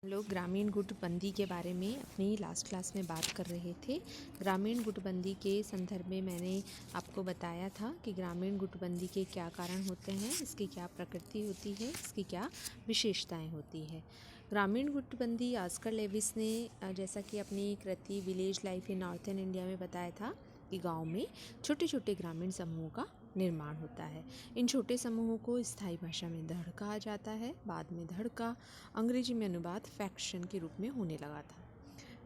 लोग ग्रामीण गुटबंदी के बारे में अपनी लास्ट क्लास में बात कर रहे थे। ग्रामीण गुटबंदी के संदर्भ में मैंने आपको बताया था कि ग्रामीण गुटबंदी के क्या कारण होते हैं, इसकी क्या प्रकृति होती है, इसकी क्या विशेषताएं होती है। ग्रामीण गुटबंदी ऑस्कर लेविस ने जैसा कि अपनी कृति village life in northern India में बताया था कि गांव में छोटे छोटे ग्रामीण समूहों का निर्माण होता है। इन छोटे समूहों को स्थायी भाषा में धड़ कहा जाता है। बाद में धड़ का अंग्रेजी में अनुवाद फैक्शन के रूप में होने लगा था।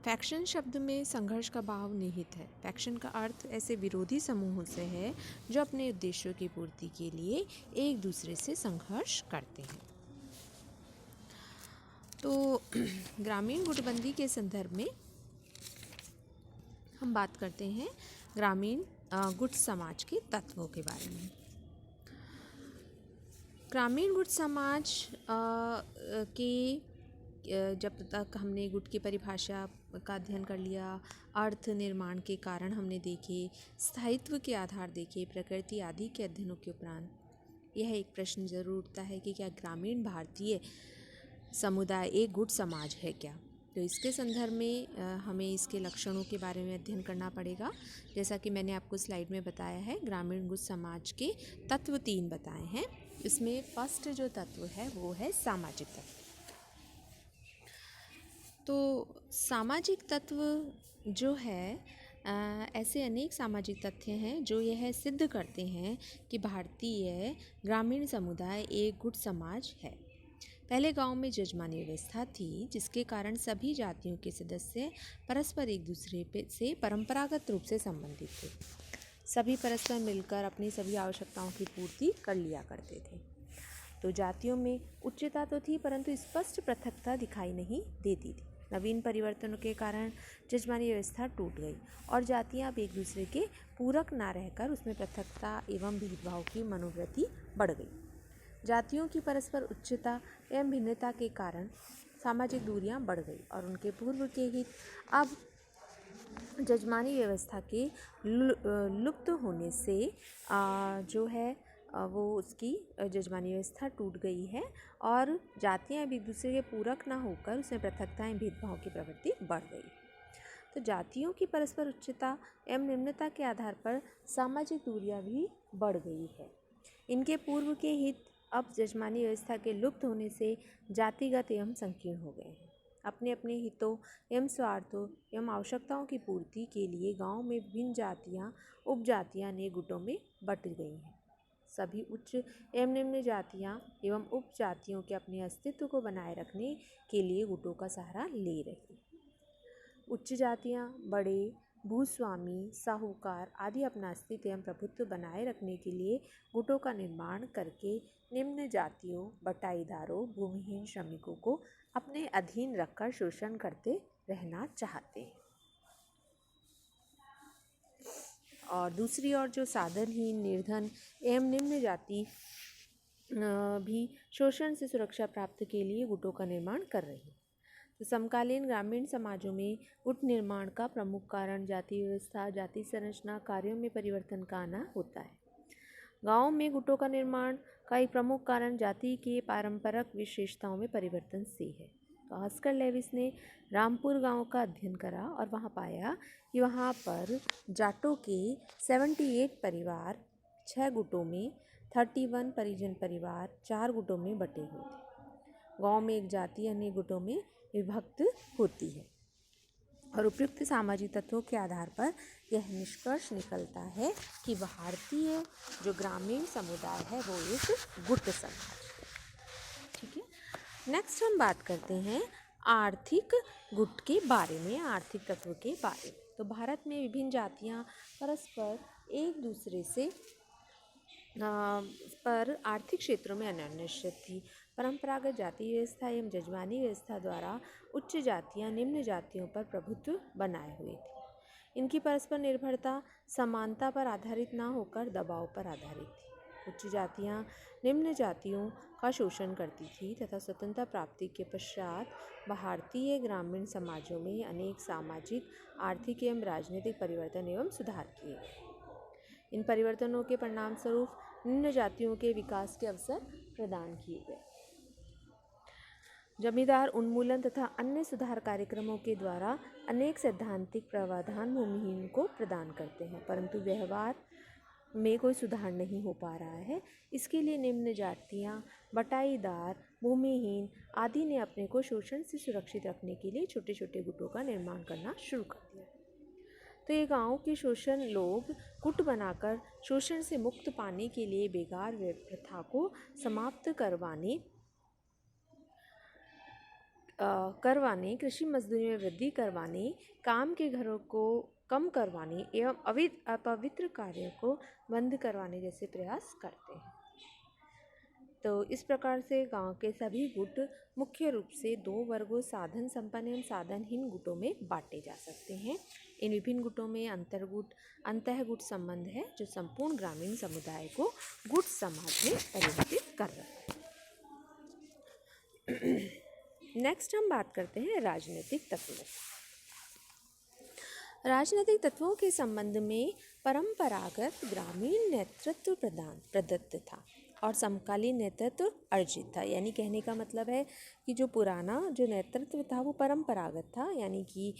फैक्शन शब्द में संघर्ष का भाव निहित है। फैक्शन का अर्थ ऐसे विरोधी समूहों से है जो अपने उद्देश्यों की पूर्ति के लिए एक दूसरे से संघर्ष करते हैं। तो ग्रामीण गुटबंदी के संदर्भ में हम बात करते हैं ग्रामीण गुट समाज के तत्वों के बारे में। ग्रामीण गुट समाज के जब तक हमने गुट की परिभाषा का अध्ययन कर लिया, अर्थ निर्माण के कारण हमने देखे, स्थायित्व के आधार देखे, प्रकृति आदि के अध्ययनों के उपरांत यह एक प्रश्न जरूर उठता है कि क्या ग्रामीण भारतीय समुदाय एक गुट समाज है क्या। तो इसके संदर्भ में हमें इसके लक्षणों के बारे में अध्ययन करना पड़ेगा। जैसा कि मैंने आपको स्लाइड में बताया है, ग्रामीण गुट समाज के तत्व 3 बताए हैं। इसमें फर्स्ट जो तत्व है वो है सामाजिक तत्व। तो सामाजिक तत्व जो है ऐसे अनेक सामाजिक तथ्य हैं जो यह सिद्ध करते हैं कि भारतीय ग्रामीण समुदाय एक गुट समाज है। पहले गांव में जजमानी व्यवस्था थी, जिसके कारण सभी जातियों के सदस्य परस्पर एक दूसरे से परंपरागत रूप से संबंधित थे। सभी परस्पर मिलकर अपनी सभी आवश्यकताओं की पूर्ति कर लिया करते थे। तो जातियों में उच्चता तो थी, परंतु स्पष्ट पृथकता दिखाई नहीं देती थी। नवीन परिवर्तनों के कारण जजमानी व्यवस्था टूट गई और जातियां अब एक दूसरे के पूरक ना रहकर उसमें पृथकता एवं भेदभाव की मनोवृत्ति बढ़ गई। जातियों की परस्पर उच्चता एवं भिन्नता के कारण सामाजिक दूरियां बढ़ गई और उनके पूर्व के हित अब जजमानी व्यवस्था के लुप्त होने से जो है वो उसकी जजमानी व्यवस्था टूट गई है और जातियां अब एक दूसरे के पूरक ना होकर उसमें पृथकताएं भेदभाव की प्रवृत्ति बढ़ गई। तो जातियों की परस्पर उच्चता एवं निम्नता के आधार पर सामाजिक दूरियां भी बढ़ गई है। इनके पूर्व के हित अब जजमानी व्यवस्था के लुप्त होने से जातिगत एवं संकीर्ण हो गए हैं। अपने अपने हितों एवं स्वार्थों एवं आवश्यकताओं की पूर्ति के लिए गांव में विभिन्न जातियां उपजातियां ने गुटों में बट गई हैं। सभी उच्च एवं निम्न जातियां एवं उपजातियों के अपने अस्तित्व को बनाए रखने के लिए गुटों का सहारा ले रही। उच्च जातियां बड़े भूस्वामी, साहूकार आदि अपना अस्तित्व एवं प्रभुत्व बनाए रखने के लिए गुटों का निर्माण करके निम्न जातियों, बटाईदारों, भूमिहीन श्रमिकों को अपने अधीन रखकर शोषण करते रहना चाहते हैं। और दूसरी ओर जो साधनहीन, निर्धन एवं निम्न जाति भी शोषण से सुरक्षा प्राप्त के लिए गुटों का निर्माण कर रही है। तो समकालीन ग्रामीण समाजों में गुट निर्माण का प्रमुख कारण जाति व्यवस्था, जाति संरचना, कार्यों में परिवर्तन का आना होता है। गांव में गुटों का निर्माण का एक प्रमुख कारण जाति के पारंपरिक विशेषताओं में परिवर्तन से है। तो ऑस्कर लेविस ने रामपुर गांव का अध्ययन करा और वहां पाया कि वहां पर जाटों के 78 परिवार 6 गुटों में, 31 परिजन परिवार 4 गुटों में बटे हुए थे। गांव में एक जाति अन्य गुटों में विभक्त होती है और उपयुक्त सामाजिक तत्वों के आधार पर यह निष्कर्ष निकलता है कि भारतीय जो ग्रामीण समुदाय है वो एक गुट समाज है। ठीक है, नेक्स्ट हम बात करते हैं आर्थिक गुट के बारे में, आर्थिक तत्व के बारे में। तो भारत में विभिन्न जातियां परस्पर एक दूसरे से पर आर्थिक क्षेत्रों में अनन्यश्चित थी। परंपरागत जाति व्यवस्था एवं जजमानी व्यवस्था द्वारा उच्च जातियां निम्न जातियों पर प्रभुत्व बनाए हुए थी। इनकी परस्पर निर्भरता समानता पर आधारित न होकर दबाव पर आधारित थी। उच्च जातियां निम्न जातियों का शोषण करती थी तथा स्वतंत्रता प्राप्ति के पश्चात भारतीय ग्रामीण समाजों में अनेक सामाजिक, आर्थिक एवं राजनीतिक परिवर्तन एवं सुधार किए गए। इन परिवर्तनों के परिणाम स्वरूप निम्न जातियों के विकास के अवसर प्रदान किए गए। जमींदार उन्मूलन तथा अन्य सुधार कार्यक्रमों के द्वारा अनेक सैद्धांतिक प्रावधान भूमिहीन को प्रदान करते हैं, परंतु व्यवहार में कोई सुधार नहीं हो पा रहा है। इसके लिए निम्न जातियाँ, बटाईदार, भूमिहीन आदि ने अपने को शोषण से सुरक्षित रखने के लिए छोटे छोटे गुटों का निर्माण करना शुरू कर दिया। तो ये गाँव के शोषण लोग गुट बनाकर शोषण से मुक्त पाने के लिए बेकार प्रथा को समाप्त करवाने, कृषि मजदूरी में वृद्धि करवाने, काम के घरों को कम करवाने एवं अपवित्र कार्यों को बंद करवाने जैसे प्रयास करते हैं। तो इस प्रकार से गांव के सभी गुट मुख्य रूप से दो वर्गों साधन संपन्न एवं साधनहीन गुटों में बांटे जा सकते हैं। इन विभिन्न गुटों में अंतःगुट संबंध है जो संपूर्ण ग्रामीण समुदाय को गुट समाज में परिवर्तित कर रहा है। नेक्स्ट हम बात करते हैं राजनीतिक तत्वों। राजनीतिक तत्वों के संबंध में परंपरागत ग्रामीण नेतृत्व प्रदत्त था और समकालीन नेतृत्व अर्जित था। यानी कहने का मतलब है कि जो पुराना जो नेतृत्व था वो परंपरागत था, यानी कि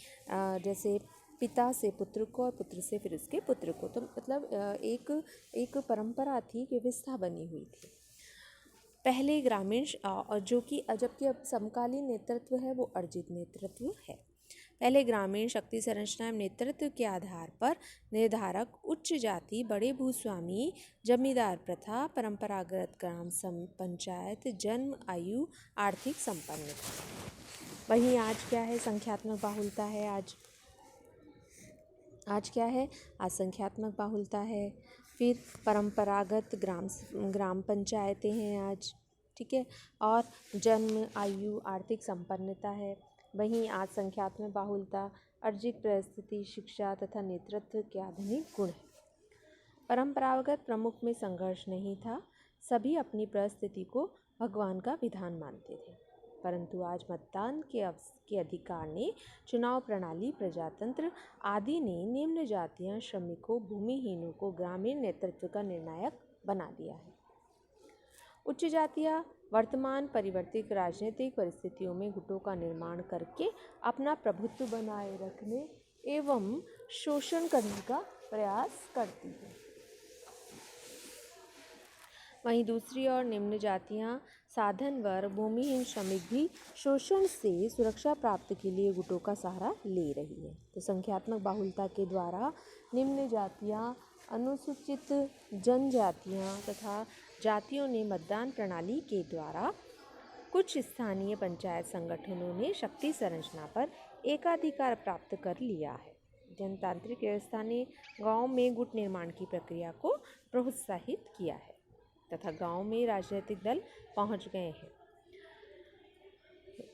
जैसे पिता से पुत्र को और पुत्र से फिर उसके पुत्र को, तो मतलब एक परंपरा थी, व्यवस्था बनी हुई थी पहले ग्रामीण, और जबकि अब समकालीन नेतृत्व है वो अर्जित नेतृत्व है। पहले ग्रामीण शक्ति संरचना एवं नेतृत्व के आधार पर निर्धारक उच्च जाति, बड़े भूस्वामी, जमींदार प्रथा, परंपरागत ग्राम पंचायत, जन्म, आयु, आर्थिक संपन्न था। वहीं आज क्या है? संख्यात्मक बाहुलता है। आज क्या है? आज संख्यात्मक बाहुलता है। फिर परंपरागत ग्राम पंचायतें हैं आज, ठीक है, और जन्म, आयु, आर्थिक संपन्नता है। वहीं आज संख्यात्मक बाहुलता, अर्जित परिस्थिति, शिक्षा तथा नेतृत्व के आधुनिक गुण है। परंपरागत प्रमुख में संघर्ष नहीं था, सभी अपनी परिस्थिति को भगवान का विधान मानते थे, परंतु आज मतदान के अधिकार ने, चुनाव प्रणाली, प्रजातंत्र आदि ने निम्न जातियां, श्रमिकों, भूमिहीनों को ग्रामीण नेतृत्व का निर्णायक बना दिया है। उच्च जातियां वर्तमान परिवर्तित राजनीतिक परिस्थितियों में गुटों का निर्माण करके अपना प्रभुत्व बनाए रखने एवं शोषण करने का प्रयास करती हैं। वहीं दूसरी ओर निम्न जातियां, साधन वर्ग, भूमिहीन श्रमिक भी शोषण से सुरक्षा प्राप्त के लिए गुटों का सहारा ले रही है। तो संख्यात्मक बाहुलता के द्वारा निम्न जातियां, अनुसूचित जनजातियां तथा जातियों ने मतदान प्रणाली के द्वारा कुछ स्थानीय पंचायत संगठनों ने शक्ति संरचना पर एकाधिकार प्राप्त कर लिया है। जनतांत्रिक व्यवस्था ने गांव में गुट निर्माण की प्रक्रिया को प्रोत्साहित किया है तथा गांव में राजनीतिक दल पहुंच गए हैं।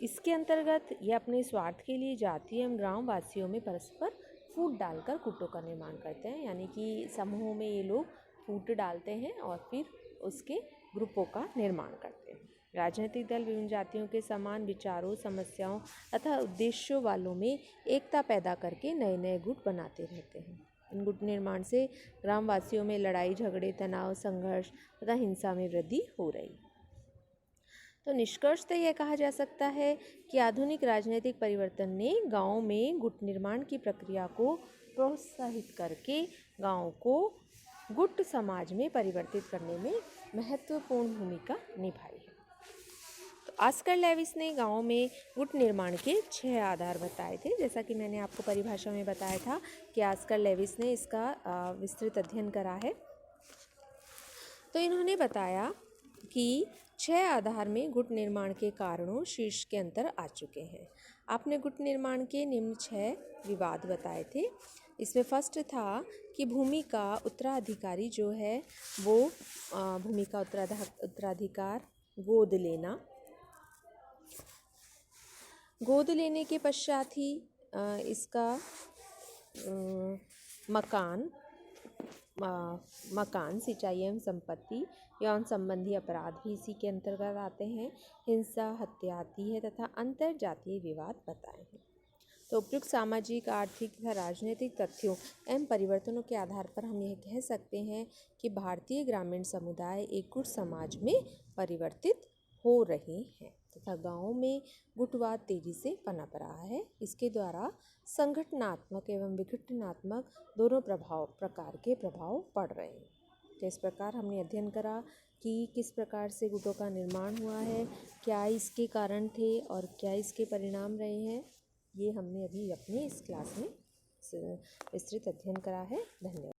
इसके अंतर्गत ये अपने स्वार्थ के लिए जाति एवं ग्राम वासियों में परस्पर फूट डालकर गुटों का निर्माण करते हैं, यानी कि समूहों में ये लोग फूट डालते हैं और फिर उसके ग्रुपों का निर्माण करते हैं। राजनीतिक दल विभिन्न जातियों के समान विचारों, समस्याओं तथा उद्देश्यों वालों में एकता पैदा करके नए नए गुट बनाते रहते हैं। इन गुट निर्माण से ग्रामवासियों में लड़ाई झगड़े, तनाव, संघर्ष तथा हिंसा में वृद्धि हो रही। तो निष्कर्षतः यह कहा जा सकता है कि आधुनिक राजनीतिक परिवर्तन ने गांव में गुट निर्माण की प्रक्रिया को प्रोत्साहित करके गांव को गुट समाज में परिवर्तित करने में महत्वपूर्ण भूमिका निभाई है। तो ऑस्कर लेविस ने गांव में गुट निर्माण के 6 आधार बताए थे। जैसा कि मैंने आपको परिभाषा में बताया था कि ऑस्कर लेविस ने इसका विस्तृत अध्ययन करा है। तो इन्होंने बताया कि 6 आधार में गुट निर्माण के कारणों शीर्ष के अंतर आ चुके हैं। आपने गुट निर्माण के निम्न 6 विवाद बताए थे। इसमें फर्स्ट था कि भूमि का उत्तराधिकारी जो है वो भूमि का उत्तराधिकार गोद लेने के पश्चात ही इसका मकान, सिंचाई एवं संपत्ति, यौन संबंधी अपराध भी इसी के अंतर्गत आते हैं। हिंसा, हत्या आती है तथा अंतर जातीय विवाद बताए हैं। तो उपयुक्त सामाजिक, आर्थिक तथा राजनीतिक तथ्यों एवं परिवर्तनों के आधार पर हम यह कह सकते हैं कि भारतीय ग्रामीण समुदाय एक गुट समाज में परिवर्तित हो रहे हैं। तथा गाँवों में गुटवाद तेजी से पनप रहा है। इसके द्वारा संगठनात्मक एवं विघटनात्मक दोनों प्रकार के प्रभाव पड़ रहे हैं। तो इस प्रकार हमने अध्ययन करा कि किस प्रकार से गुटों का निर्माण हुआ है, क्या इसके कारण थे और क्या इसके परिणाम रहे हैं। ये हमने अभी अपनी इस क्लास में विस्तृत अध्ययन करा है। धन्यवाद।